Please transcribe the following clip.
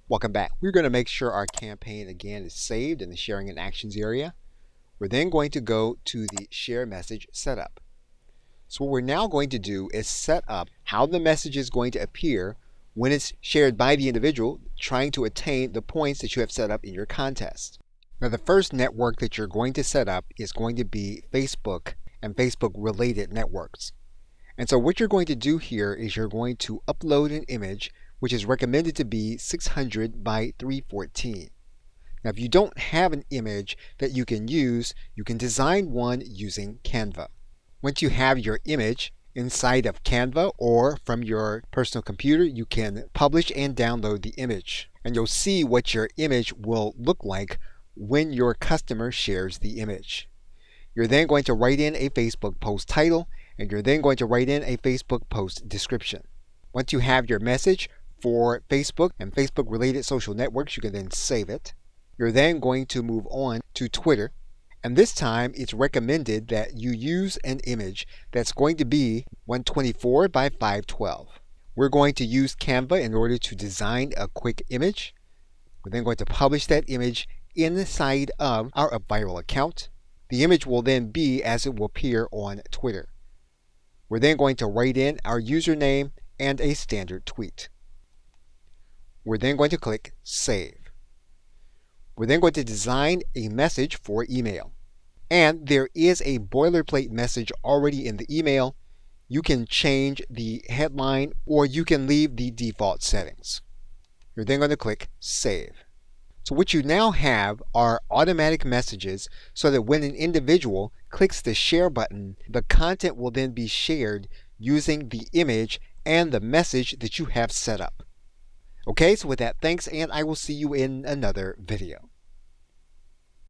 Welcome back. We're going to make sure our campaign again is saved in the sharing and actions area. We're then going to go to the share message setup. So what we're now going to do is set up how the message is going to appear when it's shared by the individual trying to attain the points that you have set up in your contest. Now the first network that you're going to set up is going to be Facebook and Facebook related networks. And so what you're going to do here is you're going to upload an image which is recommended to be 600 by 314. Now if you don't have an image that you can use, you can design one using Canva. Once you have your image inside of Canva or from your personal computer, you can publish and download the image. And you'll see what your image will look like when your customer shares the image. You're then going to write in a Facebook post title, and you're then going to write in a Facebook post description. Once you have your message for Facebook and Facebook related social networks, you can then save it. You're then going to move on to Twitter. And this time it's recommended that you use an image that's going to be 124 by 512. We're going to use Canva in order to design a quick image. We're then going to publish that image inside of our upviral account. The image will then be as it will appear on Twitter. We're then going to write in our username and a standard tweet. We're then going to click Save. We're then going to design a message for email. And there is a boilerplate message already in the email. You can change the headline or you can leave the default settings. You're then going to click Save. So what you now have are automatic messages so that when an individual clicks the share button, the content will then be shared using the image and the message that you have set up. Okay, so with that, thanks, and I will see you in another video.